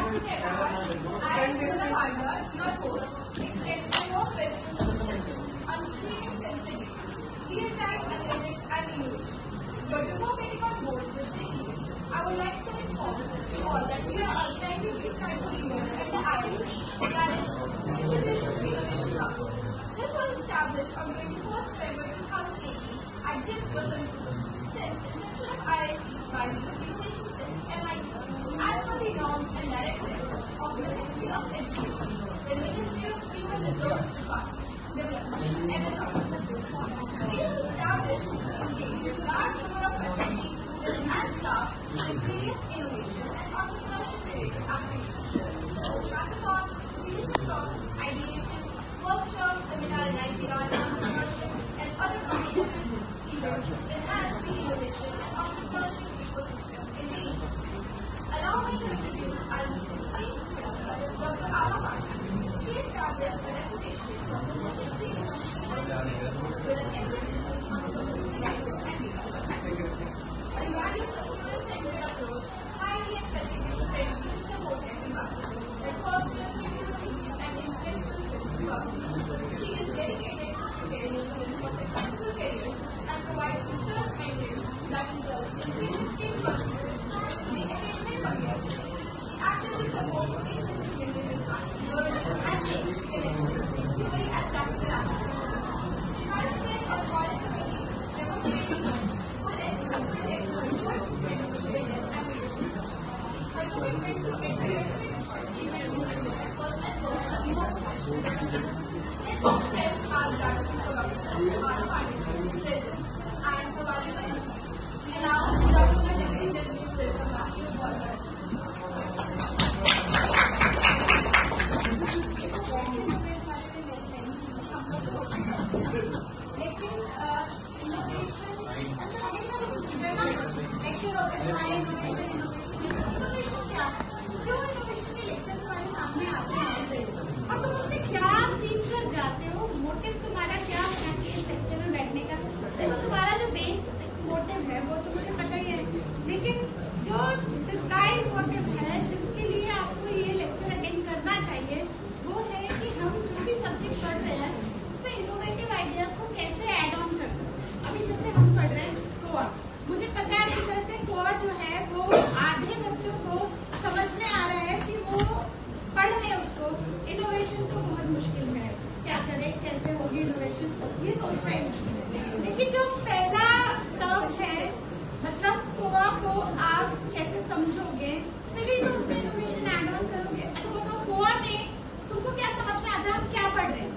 But before getting on board with the events, I would like to inform you all that we are organizing these kinds of events at the IIT, that is, Institution of Innovation Council. This was established on 21st February 2018 at GIF Vasanthpur. Since inception of IIC by the Innovation Cell, MIC, as per the norms and directives of Ministry of Education, the Ministry of Human Resource Development, MSR. It is established to engage a large number of attendees, students and staff in various innovation and entrepreneurship-related activities, such as hackathons, leadership talks, ideation, workshops, seminars in IPR, entrepreneurship, and other competitive events to enhance the innovation and entrepreneurship ecosystem in the institute. Allow me to introduce our esteemed professor, Dr. Ava Bhatia. She established a reputation for proficiency in with an emphasis on computer network and data science. She values a student-centered approach, highly accepting, friendly, supportive environment that fosters critical thinking and intellectual curiosity. She is dedicated to preparing students for successful careers and provides research mentors that results in significant contributions to the academic career. She actively supports interdisciplinary learning and makes connections, theory and practical aspects. Participates on college committees, demonstrating good administration and leadership. Her commitment to academic achievement and personal growth are most special. Let's express our gratitude to our participants present and for valuable insights. We now without further delay, let's welcome back to your podcast. लेकिन जो पहला term है, मतलब कोआ को आप कैसे समझोगे, तभी तो उसमें इनोवेशन ऐड ऑन करोगे। अच्छा बताओ, कोआ में तुमको क्या समझ में आता है? हम क्या पढ़ रहे हैं,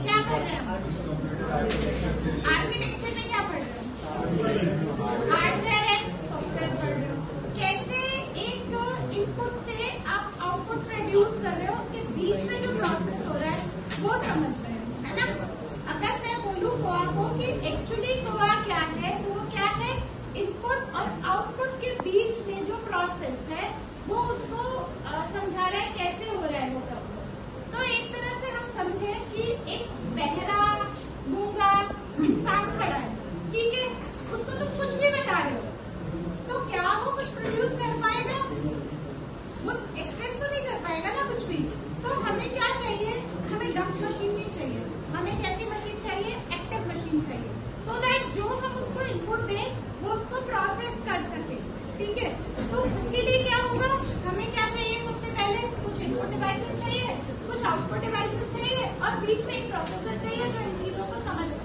क्या कर रहे हैं? आर्किटेक्चर में क्या पढ़ रहे हैं? हार्डवेयर एंड सॉफ्टवेयर पढ़ रहे हो। कैसे एक इनपुट से आप आउटपुट प्रोड्यूस कर रहे हो, उसके बीच में जो प्रोसेस हो रहा है वो समझ रहे हो, है ना? अगर मैं बोलूँ कोआ को कि एक्चुअली कोआ क्या है, तो वो क्या है, इनपुट और आउटपुट के बीच में जो प्रोसेस है वो उसको समझा रहा है कैसे हो रहा है वो प्रोसेस। तो एक तरह से हम समझे कि एक बहरा गूंगा इंसान खड़ा है, ठीक है, उसको तुम कुछ भी बता रहे हो, तो क्या वो कुछ प्रोड्यूस कर पाएगा? वो एक्सप्रेस तो नहीं कर पाएगा ना कुछ भी। तो हमें क्या चाहिए? हमें डंप मशीन नहीं चाहिए, हमें कैसी मशीन चाहिए? एक्टिव मशीन चाहिए, सो दैट जो हम उसको इनपुट दें वो उसको प्रोसेस कर सके, ठीक है। तो उसके लिए क्या होगा, हमें क्या चाहिए? सबसे पहले कुछ इनपुट डिवाइसेस चाहिए, कुछ आउटपुट डिवाइसेस चाहिए और बीच में एक प्रोसेसर चाहिए जो इन चीजों को समझे।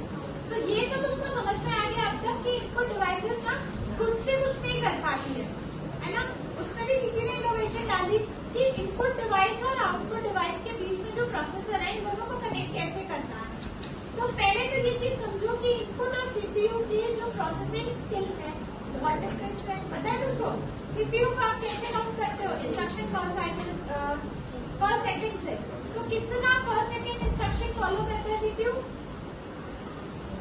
तो ये तो तुमको समझ में आ गया अब तक कि इनपुट डिवाइसेस ना खुद से कुछ नहीं कर पाती है ना? उसमें भी किसी ने इनोवेशन डाली कि इनपुट डिवाइस और आउटपुट डिवाइस के बीच में जो प्रोसेसर है इन दोनों को कनेक्ट कैसे करना है। तो पहले तो ये चीज समझो कि इनपुट और सीपीयू की जो प्रोसेसिंग स्किल है बहुत डिफरेंस है, पता है तुमको? सीपीयू को आप कैसे काउंट करते हो? इंस्ट्रक्शन पर सेकंड से, तो कितना पर सेकंड इंस्ट्रक्शन फॉलो करते हैं सीपीयू?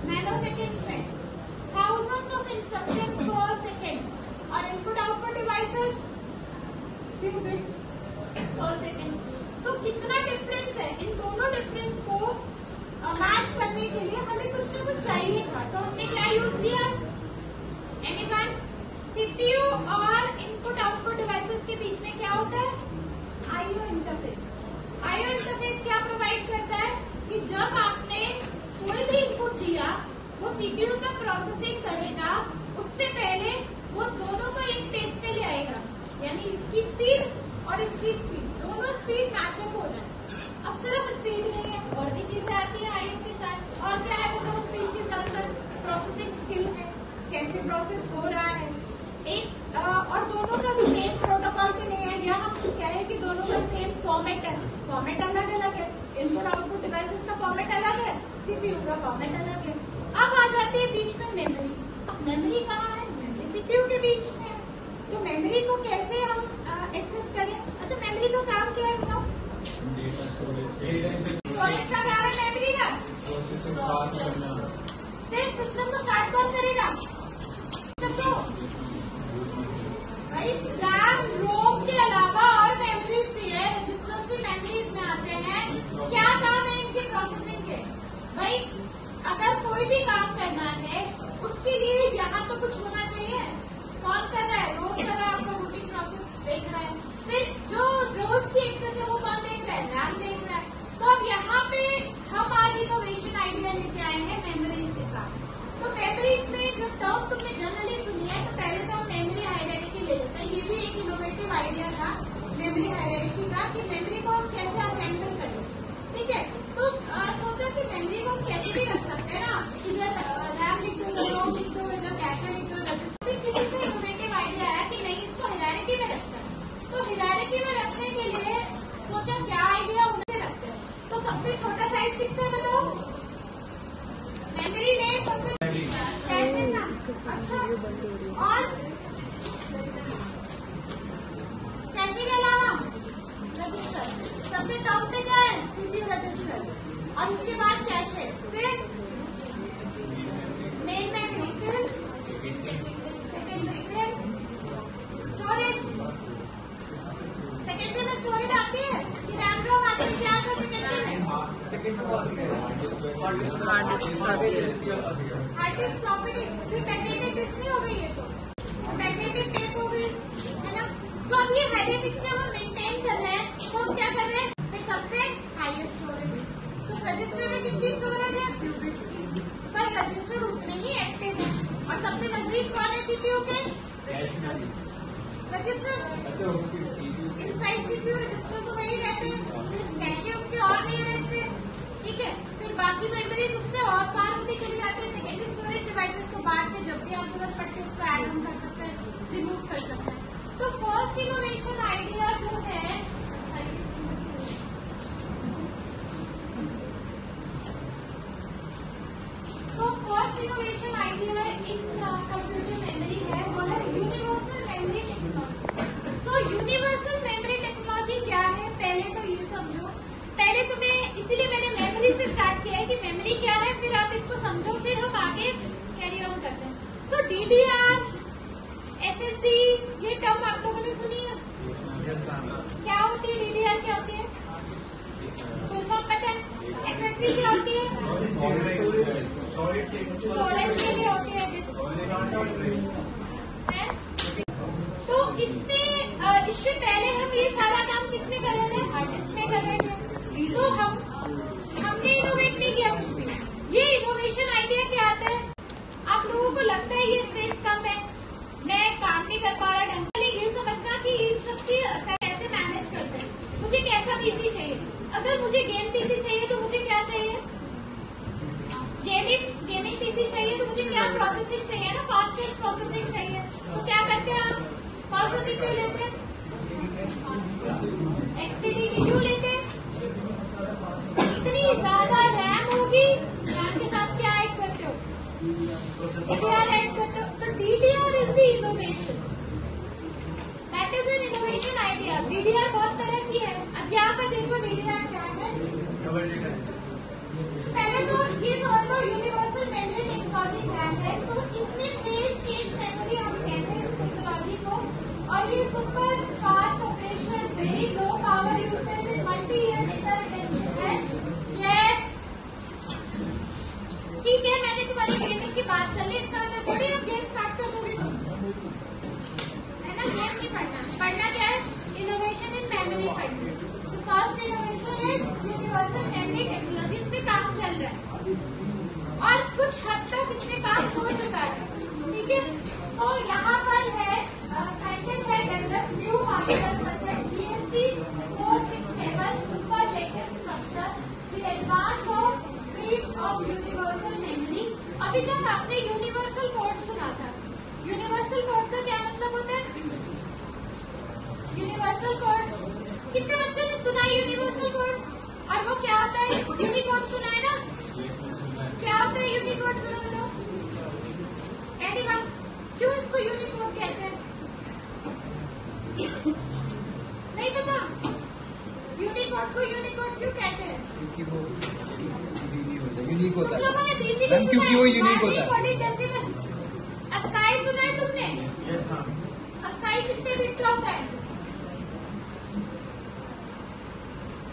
नैनो सेकेंड्स में, थाउजेंड्स ऑफ इंस्ट्रक्शन पर सेकंड। और input output devices few bits per second। तो कितना डिफरेंस है? इन दोनों डिफरेंस को मैच करने के लिए हमें कुछ ना कुछ चाहिए था, तो हमने क्या यूज किया? एनीवन? सीपीयू और इनपुट आउटपुट डिवाइसेस के बीच में क्या होता है? इंटरफेस क्या प्रोवाइड करता है कि जब आपने कोई भी इनपुट दिया वो सीपीयू का प्रोसेसिंग करेगा, उससे पहले वो दोनों को एक पेज पे ले आएगा, यानी इसकी स्पीड और इसकी स्पीड दोनों स्पीड मैचअप हो जाए। अब सिर्फ स्पीड नहीं है, और भी चीजें आती है आईओ के साथ। और क्या है वो स्पीड के साथ साथ प्रोसेसिंग स्किल है, कैसे प्रोसेस हो रहा है एक और दोनों का सेम प्रोटोकॉल भी नहीं है। यहाँ हम क्या है कि दोनों का सेम फॉर्मेट है, फॉर्मेट अलग अलग है, इनपुट आउटपुट डिवाइसेस का फॉर्मेट अलग है, सीपीयू का फॉर्मेट अलग है। अब आ जाती है बीच में मेमोरी। मेमोरी कहाँ है? मेमोरी सीपीयू के बीच में है। तो मेमोरी को कैसे हम एक्सेस करें? अच्छा, मेमोरी का काम क्या है बताओ? स्टोरेज का काम है मेमोरी का। फिर सिस्टम को स्टार्ट कौन करेगा? भाई रैम रोम के अलावा और मेमोरीज भी है, रजिस्टर्स भी मेमोरीज में आते हैं। क्या काम है इनकी प्रोसेसिंग के? भाई अगर कोई भी काम करना है उसके लिए यहाँ तो कुछ होना चाहिए। कौन कर रहा है? रोज कर रहा है, आपका रूटीन प्रोसेस देख रहा है। फिर जो रोज की एक्सेस है वो कौन देख रहा है? रैम देख रहा है। तो अब यहाँ पे हम आज इनोवेशन आइडिया लेके आए हैं मेमोरीज के साथ। तो मेमोरीज में जो टर्म तुमने जनरली सुनी है, तो पहले तो हम मेमोरी हायरार्की ले लेते हैं। ये भी एक इनोवेटिव आइडिया था मेमोरी हायरार्की का, कि मेमोरी को हम कैसे असेंबल करें। ठीक है, तो सोचा कि मेमोरी को हम कैसे भी रख सकते हैं ना, इधर रैम लिख दो, इधर रोम लिख दो, इधर कैशे लिख दो, रजिस्टर। फिर किसी को इनोवेटिव आइडिया आया कि नहीं, इसको हायरार्की में रखते हैं। तो हायरार्की में रखने के लिए सोचा क्या आइडिया उनसे रखते हैं। तो सबसे छोटा साइज किसका बताओ? मेमोरी में सबसे अच्छा, और कैशे के अलावा रजिस्टर सबसे टॉप पे क्या है? सीपीयू रजिस्टर, और उसके बाद कैशे, फिर मेन मेमोरी, फिर सेकेंडरी, फिर स्टोरेज। सेकेंडरी में स्टोरेज आती है कि रैम रोम आती है? क्या आता है सेकेंडरी में? हार्ड डिस्क आती है, हार्ड डिस्क, फ्लॉपी डिस्क, फिर मैग्नेटिक डिस्क नहीं हो गई है, तो मैग्नेटिक टेप हो गई, है ना। तो अब ये हायरार्की जब हम मेंटेन कर रहे हैं तो हम क्या कर रहे हैं? फिर सबसे हाईएस्ट स्टोरेज। तो रजिस्टर में कितनी स्टोरेज है? क्यूबिट्स की, पर रजिस्टर उतने ही एक्टिव है। और सबसे नजदीक कौन है सीपीयू के? रजिस्टर। इनसाइड सीपीयू रजिस्टर तो वही रहते हैं, फिर कैशे उसके और नहीं रहते। ठीक है, फिर बाकी मेमोरीज उससे और फार होती चली जाती है। सेकेंडरी स्टोरेज डिवाइसेस को बाद में जब भी आप जरूरत पड़ती है उसको ऐड ऑन कर सकते हैं, रिमूव कर सकते हैं। तो फर्स्ट इनोवेशन आइडिया जो है, तो first innovation idea in computer memory है वो है universal memory technology. So universal memory technology क्या है? पहले तो ये समझो, पहले तुम्हें इसीलिए मैंने मेमोरी से स्टार्ट किया है कि मेमोरी क्या है, फिर आप इसको समझो, फिर हम आगे कैरी ऑन करते हैं। सो डीडीआर, एसएसडी, ये टर्म आप लोगों ने सुनी है? क्या होती है डीडीआर? क्या होती है? फुल फॉर्म पता है? एसएसडी क्या होती है? स्टोरेज के लिए होती है। तो इसमें इससे पहले हम ये सारा काम किसमें कर रहे थे? हार्ड डिस्क में कर रहे थे। तो हमने इनोवेट नहीं किया कुछ भी। ये इनोवेशन आइडिया क्या आता है? आप लोगों को लगता है ये स्पेस कम है, मैं काम नहीं कर पा रहा ढंग से, ये समझना कि इन सबकी कैसे मैनेज करते हैं। मुझे कैसा पीसी चाहिए? अगर मुझे गेम पीसी चाहिए तो मुझे क्या चाहिए? गेमिंग पीसी चाहिए तो मुझे क्या प्रोसेसिंग चाहिए ना, फास्टेस्ट प्रोसेसिंग चाहिए। तो क्या करते हैं आप? कौन सा सीपीयू लेते हैं? XPDD क्यों लेते हैं? इतनी ज्यादा रैम होगी, रैम के साथ क्या ऐड करते हो? DDR ऐड करते हो। तो DDR is the innovation, that is an innovation idea. DDR बहुत तरह की है। अब यहाँ पर देखो DDR क्या है। पहले तो ये समझ लो यूनिवर्सल मेमोरी टेक्नोलॉजी क्या है। तो इसमें फेज चेंज मेमोरी हम कहते हैं इस टेक्नोलॉजी को, और ये super fast operation, very low power usage, multi year internet है। यस, ठीक है, मैंने तुम्हारी गेमिंग की बात कर ली, इसका मतलब थोड़ी आप गेम स्टार्ट कर दोगे, है ना। गेम नहीं पढ़ना, पढ़ना क्या है? इनोवेशन इन मेमोरी पढ़नी। First innovation is universal memory technology, इस पे काम चल रहा है और कुछ हद तक इसमें काम हो चुका है, ठीक है। तो यहाँ पर है साइंटिस्ट है develop new molecules such as GSP 467 super latest structure the advance of breath of universal memory. अभी तक आपने यूनिवर्सल कोड सुना था। यूनिवर्सल कोड का क्या मतलब होता है? यूनिवर्सल कोड कितने बच्चों ने सुना है यूनिवर्सल कोड? और वो क्या होता है? यूनिकोड सुना है ना? क्या होता है यूनिकोड? एनीवन, क्यों इसको यूनिकोड कहते हैं? नहीं पता यूनिकोड को यूनिकोड क्यों कहते हैं? क्योंकि वो यूनिक होता है मैम, क्योंकि वो यूनिक होता है। अस्काई सुना है तुमने? अस्काई कितने बिट का होता है?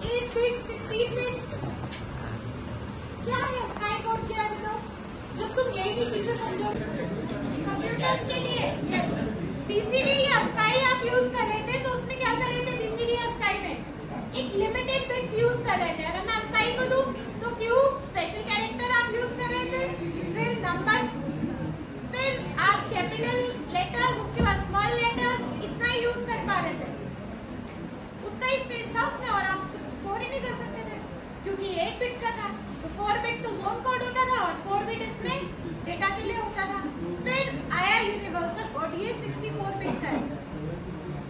8 बिट, 16 बिट। क्या है अस्काई कोड? क्या है बताओ? जब तुम यही चीजें समझो कंप्यूटर्स के लिए बीसीडी या अस्काई आप यूज कर रहे थे, तो उसमें क्या कर रहे थे? बीसीडी या अस्काई में एक लिमिटेड बिट्स यूज कर रहे थे। अगर मैं अस्काई को लूं तो फ्यू स्पेशल कैरेक्टर आप यूज कर रहे थे, फिर नंबर्स, फिर आप कैपिटल लेटर्स, उसके बाद स्मॉल लेटर्स, इतना ही यूज कर पा रहे थे। उतना ही स्पेस था उसमें और आप स्टोर ही नहीं कर सकते थे क्योंकि 8 बिट का था। तो 4 बिट तो जोन कोड होता था और 4 बिट इसमें डेटा के लिए होता था। फिर आया यूनिवर्सल कोड, ये 64 बिट का है।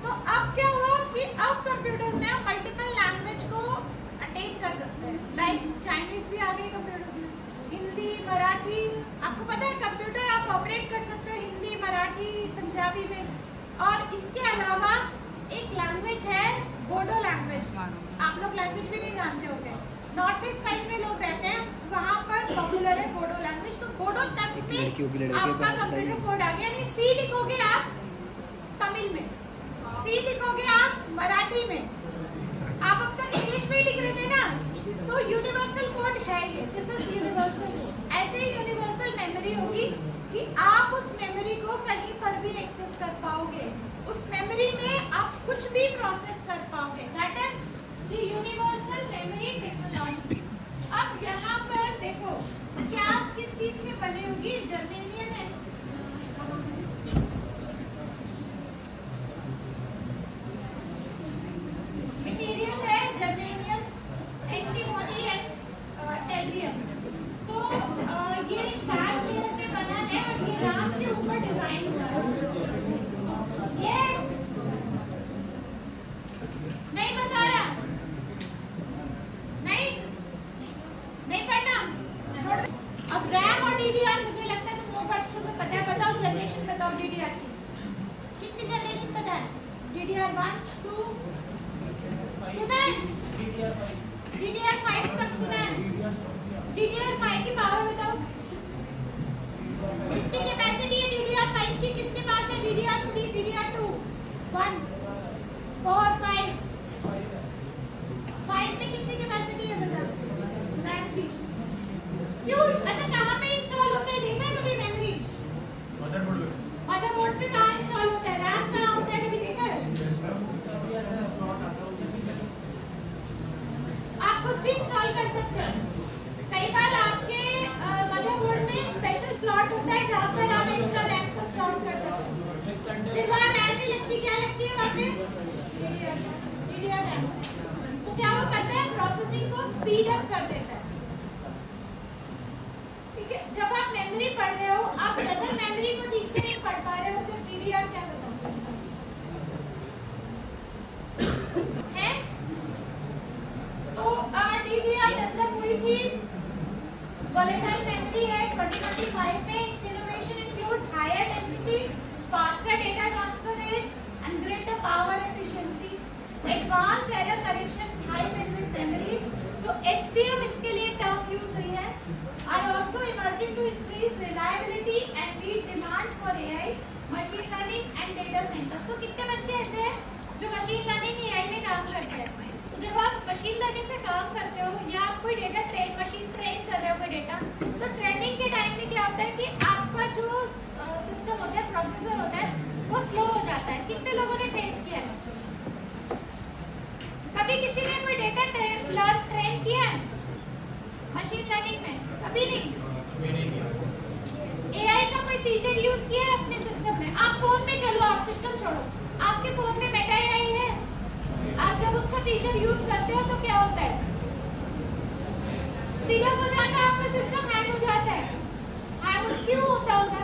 तो अब क्या हुआ कि अब कंप्यूटर्स में आप मल्टीपल लैंग्वेज को अटेन कर सकते हैं। लाइक चाइनीज भी आ गई कंप्यूटर्स में, हिंदी, मराठी। आपको पता है कंप्यूटर आप ऑपरेट कर सकते हो हिंदी, मराठी, पंजाबी में। और इसके अलावा एक लैंग्वेज है बोडो लैंग्वेज। आप लोग लैंग्वेज भी नहीं जानते होंगे। नॉर्थ ईस्ट साइड में लोग रहते हैं, वहाँ पर पॉपुलर है बोडो लैंग्वेज। तो बोडो तक में आपका कंप्यूटर कोड आ गया। यानी सी लिखोगे आप तमिल में, सी लिखोगे आप मराठी में। आप अब तक इंग्लिश में ही लिख रहे थे ना, तो यूनिवर्सल कोड है ये। This is universal code. ऐसे ही यूनिवर्सल मेमोरी होगी कि आप उस मेमोरी को कहीं पर भी एक्सेस कर पाओगे। उस मेमोरी में आप कुछ भी प्रोसेस कर पाओगे। That is the universal memory technology. अब यहाँ पर देखो क्या किस चीज से बनी होगी? जर्मेनियम है, मटेरियल है जर्मेनियम, एंटीमोनी एंड टेरियम। सो ये स्टार लेयर में बना है और ये राम के ऊपर डिजाइन हुआ है। यस, नहीं बता रहा, नहीं पढ़ना, छोड़। अब रैम और डीडीआर मुझे लगता है तुम लोगों को अच्छे से पता है। बताओ जनरेशन, बताओ डीडीआर की कितनी जनरेशन पता है? डीडीआर 1, 2 सुना है? डीडीआर 5 तक सुना है? डीडीआर 5 की पावर बताओ कितनी कैपेसिटी है डीडीआर 5 की? किसके पास है? डीडीआर 3, डीडीआर 2, 1, 4, 5 में कितनी कैपेसिटी है बताओ? क्यों? अच्छा, कहाँ पे इंस्टॉल होता है? देखा है कभी मेमोरी? मदरबोर्ड पे कहाँ इंस्टॉल होता है? रैम कहाँ होता है? कभी देखा है? आप खुद भी इंस्टॉल कर सकते हो। कई बार आपके मदरबोर्ड में स्पेशल स्लॉट होता है जहाँ पर आप एक्स्ट्रा रैम को स्टोर कर सकते हो। फिर वहाँ रैम नहीं लगती, क्या लगती है वहाँ पे? DDR RAM. तो क्या वो करता है? प्रोसेसिंग को स्पीड अप कर देता है। ठीक है, जब आप मेमोरी पढ़ रहे हो, आप जनरल मेमोरी को ठीक से नहीं पढ़ पा रहे हो, फिर डीडीआर क्या बताओ है? तो डीडीआर डेवलप हुई थी, वोलेटाइल मेमोरी है 2025 में। Its innovation includes higher density, faster data transfer rate and greater power efficiency, advance error correction, high bandwidth memory. So HBM इसके लिए टर्म यूज हुई है। are also emerging to increase reliability and meet demands for AI, machine learning and data centers। तो कितने बच्चे ऐसे हैं जो मशीन लर्निंग AI में काम करते हैं? तो जब आप मशीन लर्निंग पे काम करते हो या आप कोई डेटा मशीन ट्रेन कर रहे हो कोई डेटा, तो ट्रेनिंग के टाइम में क्या होता है कि आपका जो सिस्टम होता है, प्रोसेसर होता है, वो स्लो हो जाता है। कितने लोगों ने फेस किया है? कभी किसी ने कोई डेटा लर्न ट्रेन किया है मशीन लर्निंग में? कभी नहीं। एआई का कोई फीचर यूज किया है अपने सिस्टम में? आप फोन में चलो, आप सिस्टम छोड़ो, आपके फोन में मेटा एआई है। आप जब उसका फीचर यूज करते हो तो क्या होता है? स्पीड अप हो जाता है, आपका सिस्टम हैंग हो जाता है। हैंग क्यों होता होगा?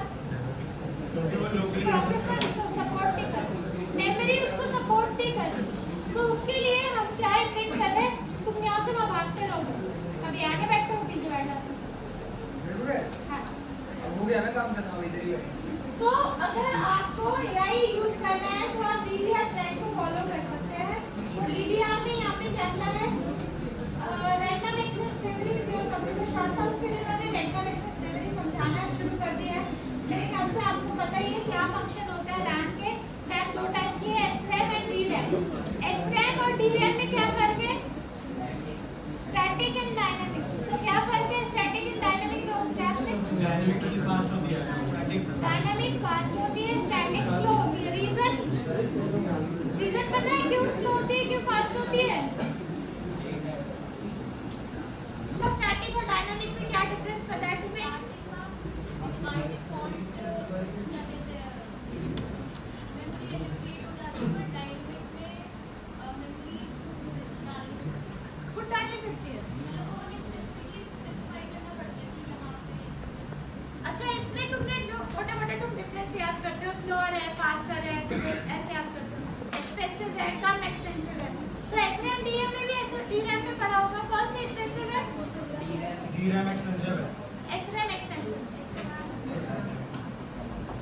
प्रोसेसर उसको सपोर्ट नहीं करती, मेमोरी उसको सपोर्ट नहीं करती। तो उसके लिए हम क्या इन्वेंट कर रहे हैं? तुम यहाँ से वहाँ भागते रहो, बस कभी आगे बैठो पीछे बैठ जाते हो। हाँ, हो गया ना काम करना इधर ही है। तो अगर आपको एआई यूज करना है तो आप डीडीआर ट्रेंड को फॉलो कर सकते हैं। तो डीडीआर में यहाँ पे चैप्टर है रैंडम एक्सेस मेमोरी जो कंप्यूटर शॉर्ट टर्म, फिर इन्होंने रैंडम एक्सेस मेमोरी समझाना शुरू कर दिया है। मेरे ख्याल से आपको पता ही है क्या फंक्शन होता है रैम के। रैम दो टाइप की है, एसरैम एंड डीरैम। एसरैम और डीरैम में क्या फर्क है? Static and dynamic. तो क्या फर्क है स्टैटिक एंड डायनामिक में? क्या है? डायनामिकली फास्ट होती है, स्टैटिक डायनामिक फास्ट होती है, स्टैटिक स्लो होती है। रीजन पता है क्यों स्लो होती है, क्यों फास्ट होती है? तो स्टैटिक और डायनामिक में क्या डिफरेंस पता है तुम्हें? खुद डालनी पड़ती है। अच्छा, इसमें तुमने जो मोटे-मोटे तुम डिफरेंस याद करते हो, स्लोअर है, फास्टर है, ऐसे याद करते हो, एक्सपेंसिव है, कम एक्सपेंसिव है। तो एसरैम डीरैम में भी ऐसे डीरैम में पढ़ा होगा, कौन सा एक्सपेंसिव है? डीरैम एक्सपेंसिव है, SRAM expensive.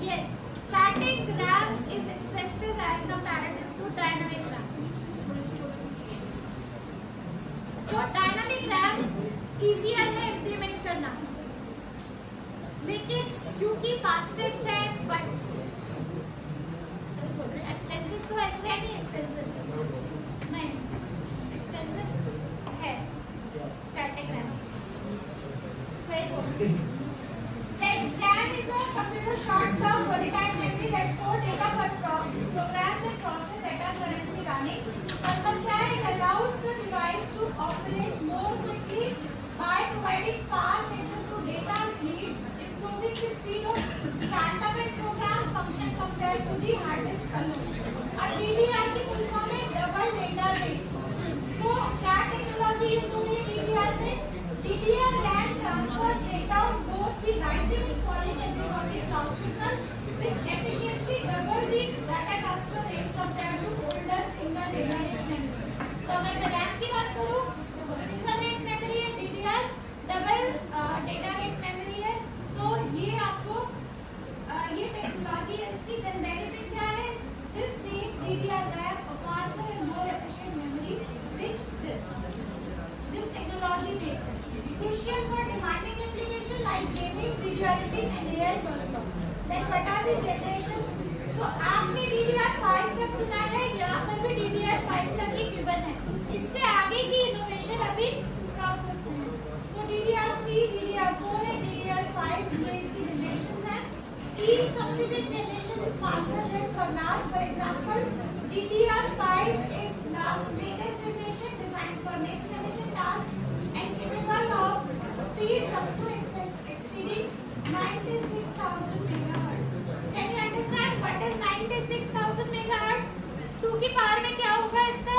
Yes, static RAM is expensive as comparative to dynamic RAM. So dynamic RAM easier है इंप्लीमेंट करना, लेकिन क्योंकि फास्टेस्ट है, बट एक्सपेंसिव तो एसरैम ही एक्सपेंसिव नहीं, एक्सपेंसिव है स्टैटिक रैम। सही बोल। RAM is a computer short-term volatile memory that store data for programs and processes that are currently running. Purpose क्या है? It allows the device to operate more quickly by providing fast access to data needs, improving the speed of startup and program function compared to the hard disk alone. और DDR की full form है double data rate. So क्या technology use हो रही है DDR में? DDR RAM transfers data on both the rising and falling edges of the cloud signal, which efficiently double the data transfer rate compared to older single data rate memory. तो अगर मैं RAM की बात करूँ तो वो single rate memory है, DDR double data rate memory है। So ये आपको ये टेक्नोलॉजी है इसकी। then benefit क्या है? This makes DDR RAM a faster and more efficient memory, which this technology makes it crucial for demanding application like gaming, video editing and AI workflow. Then what are the generation? So आपने DDR5 तक सुना है, यहाँ पर भी DDR5 तक ही given है। इससे आगे की इनोवेशन अभी प्रोसेस में है। So DDR3, DDR4 and DDR5 ये इसकी जनरेशन है। Each subsequent generation is faster than for last. For example, DDR5 is latest generation designed for next generation tasks and capable of speeds up to exceeding 96,000 megahertz. Can you understand what is 96,000 megahertz? 2 की power में क्या होगा इसका?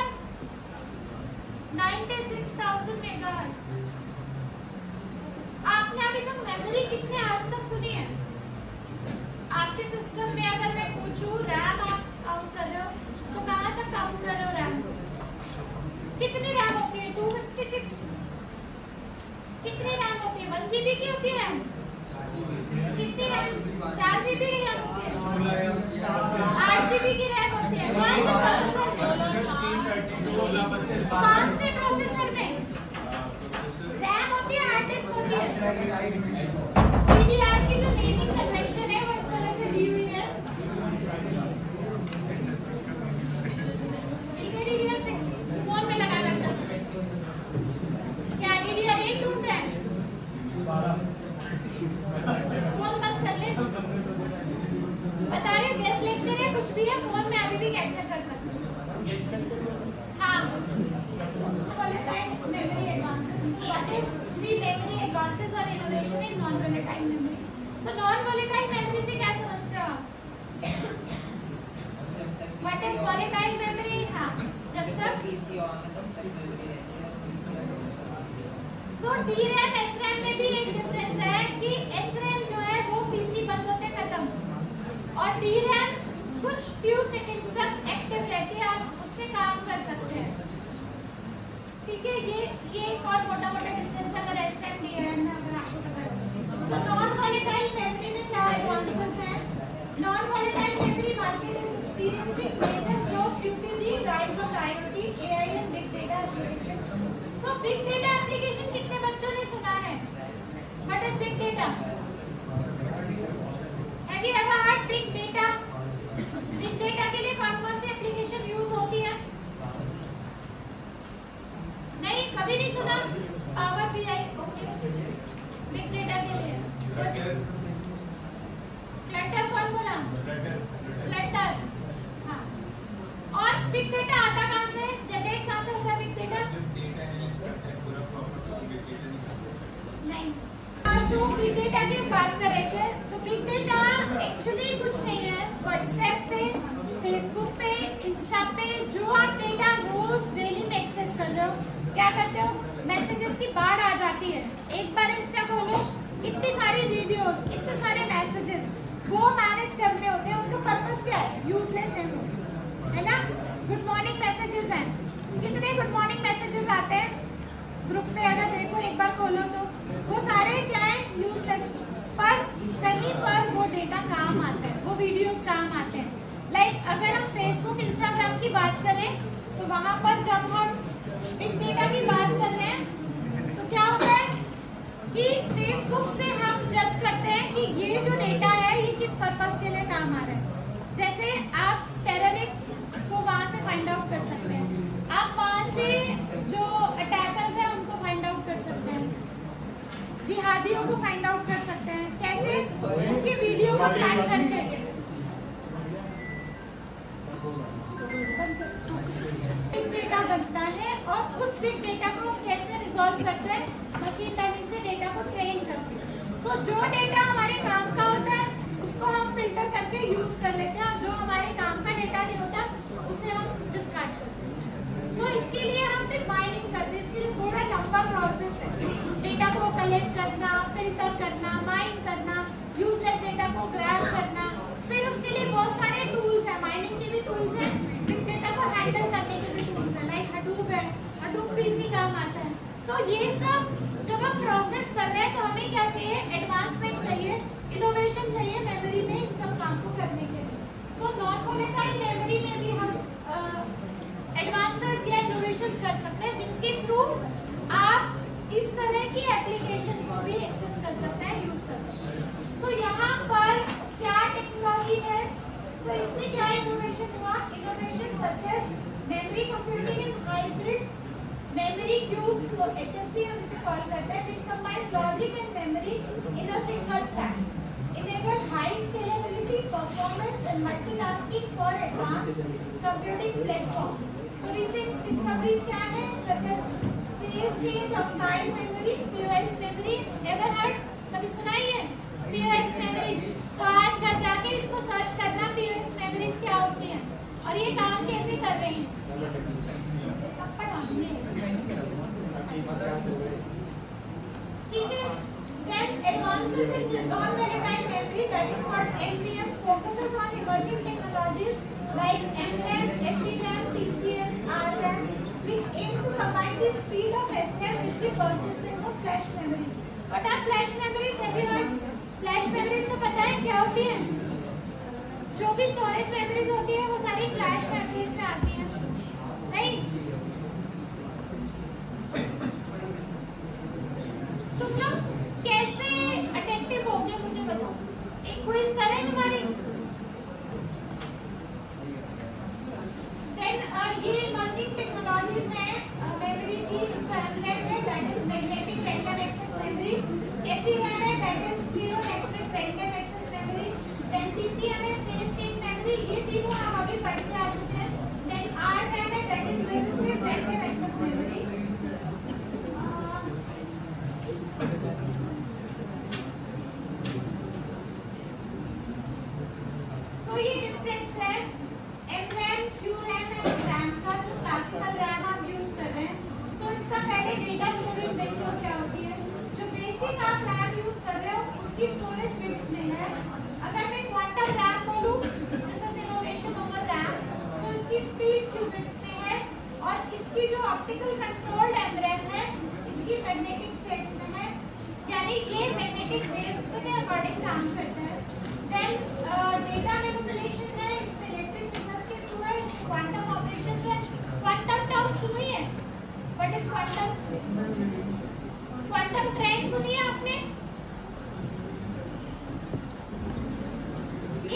96,000 megahertz. आपने अभी तक memory कितने आज तक सुनी है? आपके सिस्टम में अगर मैं पूछूं रैम आप काउंट कर रहे हो तो कहाँ तक काउंट कर रहे हो रैम? कितनी रैम होती है? 256। कितनी रैम होती है? 1 GB की होती है रैम? कितनी रैम? 4 GB की रैम होती है? 8 GB की रैम होती है। कौन से प्रोसेसर में? रैम होती है, हार्ड डिस्क होती है। DDR की जो नेमिंग कन्वेंशन है वो इस तरह से दी हुई है। DDR6 फोन में लगा रहता है। क्या DDR8 ढूंढ रहे हैं? फोन बंद कर ले। बता रहे गेस्ट लेक्चर है, कुछ भी है, फोन में अभी भी कैप्चर कर सकते हो। हाँ, वोलेटाइल तो नॉन वोलेटाइल मेमोरी से क्या समझते हो आप? What is volatile memory? हाँ, जब तक सो DRAM SRAM में भी एक डिफरेंस है कि SRAM जो है वो पीसी बंद होते खत्म, और DRAM कुछ फ्यू सेकंड्स तक एक्टिव रहती है, आप उसमें काम कर सकते हैं। ठीक है, ये एक और मोटा डिफरेंस अगर SRAM DRAM में अगर आपको पता है। तो नॉन वोलेटाइल मेमोरी में क्या एडवांसेस हैं? Non volatile memory market is experiencing major growth due to the rise of IoT, AI and big data application. So big data application कितने बच्चों ने सुना है? What is big data? Have you ever heard big data? Big data के लिए कौन-कौन सी application use होती है? नहीं, कभी नहीं सुना? Power BI, okay. Big data के लिए फ्लटर कौन बोला? फ्लटर, हाँ। और बिग डेटा आता कहाँ से? जनरेट कहाँ से होता है बिग डेटा? नहीं। सो बिग डेटा की बात करें तो बिग डेटा एक्चुअली कुछ नहीं है। व्हाट्सएप पे, फेसबुक पे, इंस्टा पे जो आप डेटा रोज डेली में एक्सेस कर रहे हो, क्या करते हो? मैसेजेस की बाढ़ आ जाती है। एक बार इंस्टा खोलो, इतनी सारी वीडियोस, इतने सारे मैसेजेस वो मैनेज करने होते हैं। उनका पर्पस क्या है? यूजलेस है ना? गुड मॉर्निंग मैसेजेस हैं, कितने गुड मॉर्निंग मैसेजेस आते हैं ग्रुप पे, अगर देखो एक बार खोलो तो वो सारे क्या है? यूजलेस। पर कहीं पर वो डेटा काम आता है, वो वीडियोस काम आते हैं। लाइक अगर हम फेसबुक इंस्टाग्राम की बात करें तो वहां पर जब हम बिग डेटा की बात कर रहे हैं तो क्या होता है कि फेसबुक से हम जज करते हैं कि ये जो डेटा है ये किस पर्पस के लिए काम आ रहा है। जैसे आप टेररिस्ट को वहां से फाइंड आउट कर सकते हैं, आप वहां से जो अटैकर्स हैं उनको फाइंड आउट कर सकते हैं, जिहादियों को फाइंड आउट कर सकते हैं। कैसे? उनकी वीडियो को ट्रैक करके। बिग डेटा बनता है और उस बिग डेटा को हम कैसे रिजॉल्व करते हैं? मशीन लर्निंग से डेटा को ट्रेन करते हैं। सो जो डेटा हमारे काम का होता है उसको हम फिल्टर करके यूज कर लेते हैं, और जो हमारे काम का डेटा नहीं होता उसे हम डिस्कार्ड करते हैं। सो इसके लिए हम फिर माइनिंग करते हैं। इसके लिए थोड़ा लंबा प्रोसेस है, डेटा को कलेक्ट करना, फिल्टर करना, माइन करना, यूजलेस डेटा को ग्रैब करना। फिर उसके लिए बहुत सारे टूल्स हैं, माइनिंग के भी टूल्स हैं, बिग डेटा को हैंडल करने के भी टूल्स हैं, लाइक हडूप है, हडूप भी इसी काम आता है। तो ये सब जब हम प्रोसेस कर रहे हैं तो हमें क्या चाहिए? एडवांसमेंट चाहिए, इनोवेशन चाहिए मेमोरी में इस सब काम को करने के लिए। सो नॉन वोलेटाइल मेमोरी में भी हम एडवांसेस या इनोवेशन कर सकते हैं, जिसके थ्रू आप इस तरह की एप्लीकेशन को भी एक्सेस कर सकते हैं, यूज कर सकते हैं। सो यहाँ पर क्या टेक्नोलॉजी है? तो इसमें क्या इनोवेशन हुआ? Innovation such as memory computing in hybrid memory cubes, HMC हम इसे कॉल करते हैं, which combines logic and memory in a single stack, enable high scalability, performance and multitasking for advanced computing platforms. So recent discoveries क्या है? Such as phase change outside memory, POX memory, ever heard? कभी सुना ही है? POX memories। तो आज घर जाके इसको सर्च करना POX memories क्या होती हैं और ये काम कैसे कर रही हैं। ठीक है। Then advances in non-volatile memory, that is called NVM, focuses on emerging technologies like MRAM, FVRAM, TCM, RRAM, which aim to combine the speed of SRAM with the persistence of flash memory. What are flash memories? Have you heard? Flash memories तो पता है क्या होती है? जो भी storage memories होती है वो सारी फ्लैश मेमोरीज में आती हैं, नहीं? तुम लोग कैसे अटेंटिव होगे मुझे बताओ, एक क्विज करें तुम्हारी। देन ये इमर्जिंग टेक्नोलॉजीज हैं मेमोरी की, MRAM है that is magnetic random access memory, FVRAM है that is ferromagnetic random access memory, then TCM है फेज चेंज मेमोरी। ये तीनों हम अभी पढ़ के आ चुके हैं। देन इसकी जो ऑप्टिकल कंट्रोल मेम्ब्रेन है इसकी मैग्नेटिक स्टेट्स में है, यानी ये मैग्नेटिक वेव्स के अकॉर्डिंग काम करता है। देन डेटा मैनिपुलेशन है, इसमें इलेक्ट्रिक सिग्नल्स के थ्रू है, इसमें क्वांटम ऑपरेशंस है। क्वांटम टर्म सुनी है? What is quantum? Quantum trend सुनी है आपने?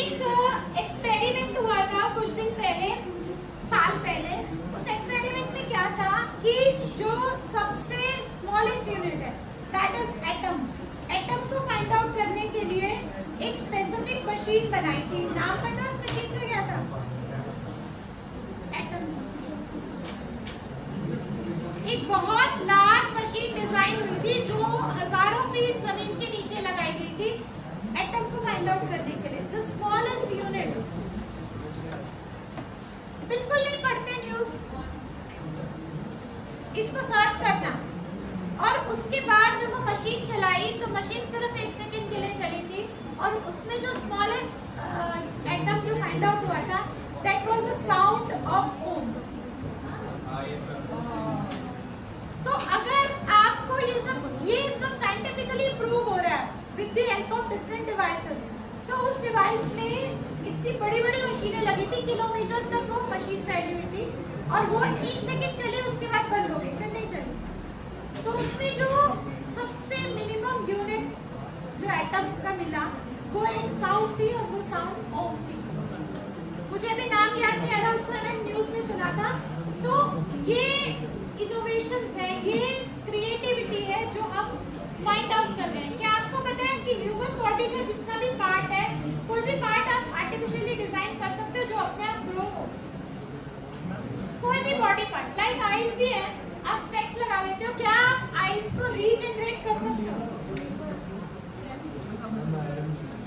एक एक्सपेरिमेंट हुआ था कुछ दिन पहले, साल पहले। उस एक्सपेरिमेंट में क्या था कि जो सबसे स्मॉलेस्ट यूनिट है दैट इज एटम, एटम को फाइंड आउट करने के लिए एक स्पेसिफिक मशीन बनाई थी। नाम पता है उस मशीन का क्या था? एटम। एक बहुत लार्ज मशीन डिजाइन हुई थी जो हजारों फीट जमीन के नीचे लगाई गई थी एटम को फाइंड आउट करने के लिए। The smallest unit. बिल्कुल नहीं पढ़ते न्यूज, इसको सर्च करना। और उसके बाद जब वो मशीन चलाई तो मशीन सिर्फ 1 सेकंड के लिए चली थी और उसमें जो स्मॉलेस्ट एटम जो फाइंड आउट हुआ था that was a sound of Om. तो अगर आपको ये सब साइंटिफिकली प्रूव हो रहा है with the help of different devices, so उस डिवाइस में इतनी बड़ी बड़ी मशीनें लगी थी, किलोमीटर्स तक वो मशीन फैली हुई थी और वो 1 सेकंड चली, उसके बाद बंद हो गई, फिर नहीं चली। तो उसमें जो सबसे मिनिमम यूनिट जो एटम का मिला वो एक साउंड थी और वो साउंड ओम थी। मुझे भी नाम याद नहीं आ रहा, उसमें मैंने न्यूज में सुना था। तो ये इनोवेशंस है, ये क्रिएटिविटी है जो हम फाइंड आउट कर रहे हैं। क्या आपको पता है कि ह्यूमन बॉडी का जितना भी पार्ट है, कोई भी पार्ट आप आर्टिफिशियली डिजाइन कर सकते हो जो अपने आप ग्रो हो। कोई भी बॉडी पार्ट, लाइक आईज भी है, आप स्पेक्स लगा लेते हो, क्या आप आईज को रीजनरेट कर सकते हो?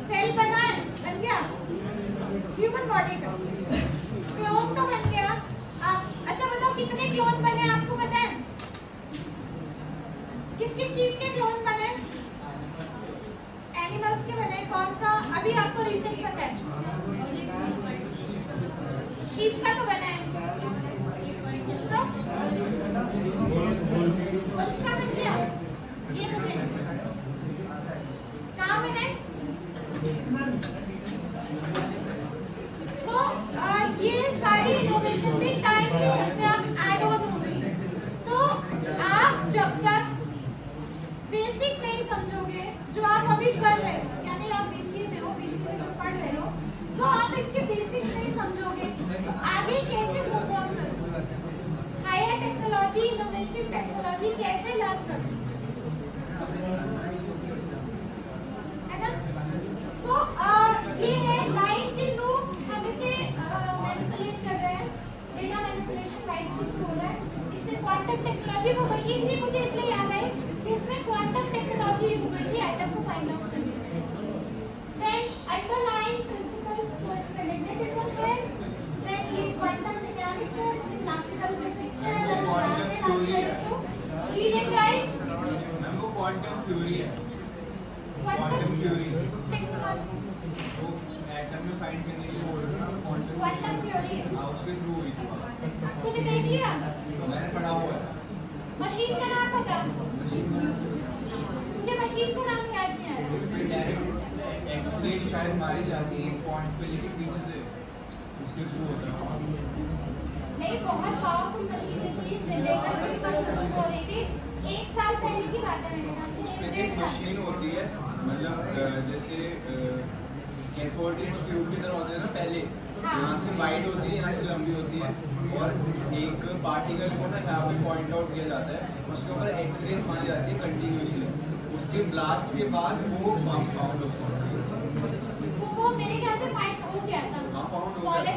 सेल बना है, बन गया ह्यूमन बॉडी का, क्लोन तो बन गया। आप अच्छा बताओ कितने क्लोन बने आपको पता है? किस किस चीज के क्लोन बने? एनिमल्स के बने। कौन सा अभी आपको रिसेंट पता है? शीप का तो बना है, किसका? उसका बन गया। ये मुझे कहाँ बने? सो ये सारी इनोवेशन भी टाइम के अपने आप ऐड ऑन हो गई। तो आप जब तक बेसिक नहीं समझोगे जो आप अभी कर रहे हो, यानी आप बीसीए में हो, बीसीए में जो पढ़ रहे हो, तो आप इनके बेसिक्स नहीं समझोगे तो आगे कैसे मूव ऑन करोगे? हायर टेक्नोलॉजी, इनोवेटिव टेक्नोलॉजी कैसे लर्न करोगे, है ना? तो ये है लाइट के थ्रू हम इसे मैनिपुलेट कर रहे हैं। डेटा मैनिपुलेशन लाइट के थ्रू हो रहा है। इसमें क्वांटम टेक्नोलॉजी, वो मशीन भी मुझे इसलिए याद आई कि इसमें क्वांटम टेक्नोलॉजी यूज हुई थी एटम को फाइंड आउट करने के लिए। देन अंडरलाइंग प्रिंसिपल्स, तो इसमें मैग्नेटिज्म है, देन ये क्वांटम मैकेनिक्स है, इसमें क्लासिकल फिजिक्स है, रीड एंड राइट। वो क्वांटम थ्योरी है, क्वांटम थ्योरी टेक्नोलॉजी वो एटम में फाइंड करने के लिए बोल रहे हैं ना, क्वांटम थ्योरी है। हाँ उसके थ्रू हुई थी। तूने देख लिया? मैंने पढ़ा हुआ है। मशीन का नाम पता? मुझे मशीन का नाम याद नहीं आ रहा। उसमें डायरेक्ट एक्सरे शायद मारी जाती है पॉइंट पे, लेकिन पीछे से उसके थ्रू होता है। नहीं, बहुत पावरफुल मशीनें थी, जनरेटर्स भी बंद हो रही थी। 1 साल पहले की बात है मेरे ख्याल से। उसमें एक मशीन होती है, मतलब जैसे कैथोड ट्यूब की तरह होते हैं ना पहले, यहाँ से वाइड होती है, यहाँ से लंबी होती है, और एक पार्टिकल को ना यहाँ पे पॉइंट आउट किया जाता है, उसके ऊपर एक्सरेज मारी जाती है कंटिन्यूसली। उसके ब्लास्ट के बाद वो फाउंड होता है। वो मेरे ख्याल से फाइंड हो गया था। हाँ, फाउंड हो गया।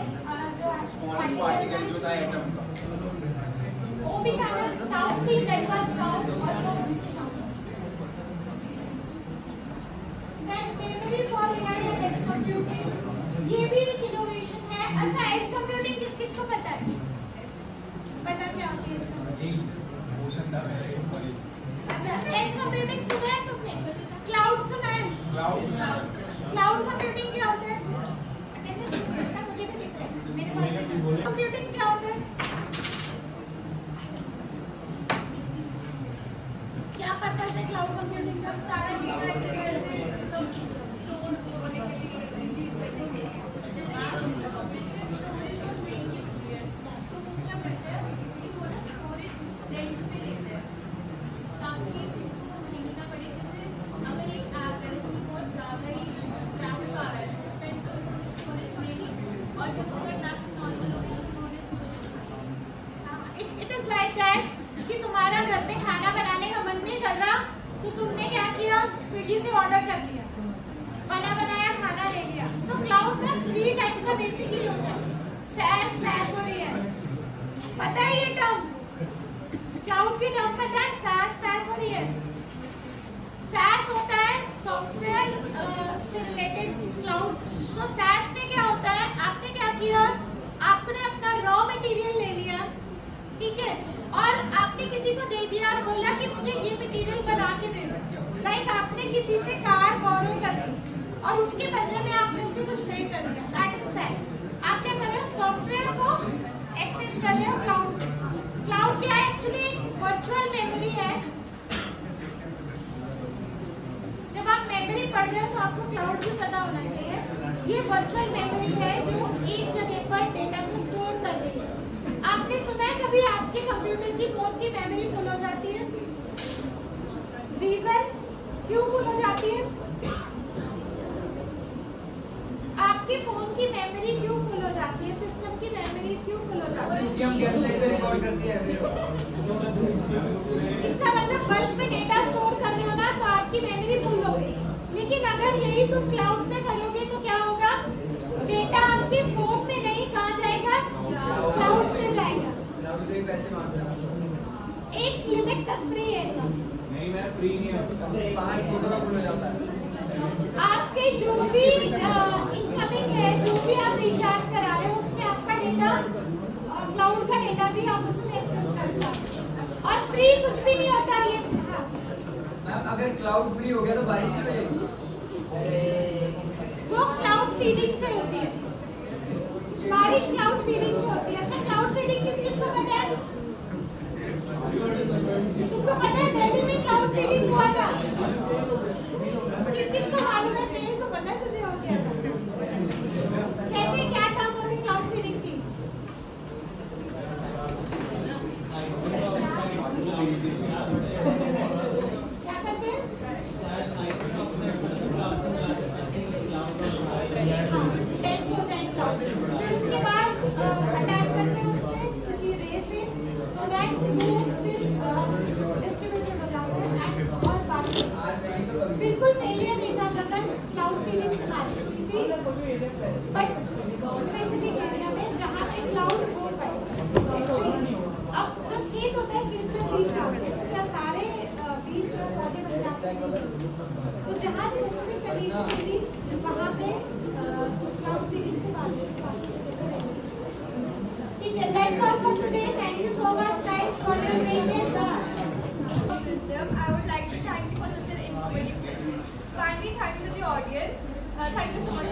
स्मॉलेस्ट पार्टिकल जो था एटम का, वो भी था ना, साउंड थी, that was sound. Then memory for AI and edge computing, ये भी एक इनोवेशन है। अच्छा, एज कंप्यूटिंग किस किस को पता है? पता क्या होती है एज कंप्यूटिंग? अच्छा, एज कंप्यूटिंग सुना है तुमने? क्लाउड सुना है? क्लाउड कंप्यूटिंग क्या होता है? अटेंडेंस मुझे भी दिख रहा है, मेरे पास कंप्यूटिंग क्या होता है? ऑर्डर कर लिया, बना बनाया खाना ले लिया। तो क्लाउड का 3 टाइप का बेसिकली होता है, SaaS, PaaS और IaaS। पता है ये टर्म? क्लाउड की टर्म पता है? SaaS, PaaS और IaaS। SaaS होता है सॉफ्टवेयर से रिलेटेड क्लाउड। सो SaaS में क्या होता है, आपने क्या किया, आपने अपना रॉ मटेरियल ले लिया, ठीक है, और आपने किसी को दे दिया और बोला कि मुझे ये मटेरियल बना के दे दो। लाइक आपने किसी से कार बोरो कर ली और उसके बदले में आपने उसे कुछ पे कर दिया, दैट इज SaaS। आप क्या कर रहे हो, सॉफ्टवेयर को एक्सेस कर रहे हो क्लाउड पे। क्लाउड क्या है, एक्चुअली एक वर्चुअल मेमोरी है। जब आप मेमोरी पढ़ रहे हो तो आपको क्लाउड भी पता होना चाहिए। ये वर्चुअल मेमोरी है जो एक जगह पर डेटा को स्टोर कर रही है। आपने सुना है कभी आपके कंप्यूटर की, फोन की मेमोरी फुल हो जाती है? रीजन क्यों फुल हो जाती है? आपके फोन की मेमोरी क्यों फुल हो जाती है? सिस्टम की मेमोरी क्यों फुल हो जाती है? क्योंकि हम कैसे रिकॉर्ड करते हैं। इसका मतलब बल्क में डेटा स्टोर कर रहे हो ना, तो आपकी मेमोरी फुल हो गई। लेकिन अगर यही तुम क्लाउड में करोगे तो क्या होगा, डेटा आपके फोन में नहीं, कहाँ जाएगा, क्लाउड में जाएगा। एक लिमिट तक फ्री है। नहीं, मैं फ्री नहीं हूँ। आपके जो भी इनकमिंग है, जो भी आप रिचार्ज करा रहे हो, उसमें आपका डेटा, क्लाउड का डेटा भी आप उसमें एक्सेस करते हो। और फ्री कुछ भी नहीं होता ये। मैम अगर क्लाउड फ्री हो गया तो बारिश नहीं होगी? वो क्लाउड सीडिंग से होती है, बारिश क्लाउड सीडिंग से होती है। अच्छा, क्लाउड सीडिंग किस किस को पता है? तुमको पता है दिल्ली में क्लाउड सीडिंग हुआ था? किस किस को मालूम है? फेल तो पता है तुझे हो गया था। कैसे, क्या टर्म होगी क्लाउड सीडिंग की? क्या करते हैं? लेंस हो जाए क्लाउड, फिर उसके बाद अटैच करते हैं उसमें किसी रे से, सो दैट वो फिर डिस्ट्रीब्यूटेड हो जाता है। और बाकी बिल्कुल फेलियर नहीं था मतलब क्लाउड सीडिंग से बारिश हुई थी, बट स्पेसिफिक एरिया में जहाँ पे क्लाउड हो पाए। एक्चुअली अब जब खेत होता है, खेत में बीज डालते हैं, क्या सारे बीज जो पौधे बन जाते हैं? तो जहाँ स्पेसिफिक कंडीशन मिली वहाँ पे क्लाउड सीडिंग से बारिश हुई। ठीक है, that's all for today. Thank you so much guys for your patience. I would like to thank you for such an informative session. Finally, thank you to the audience. Thank you so much.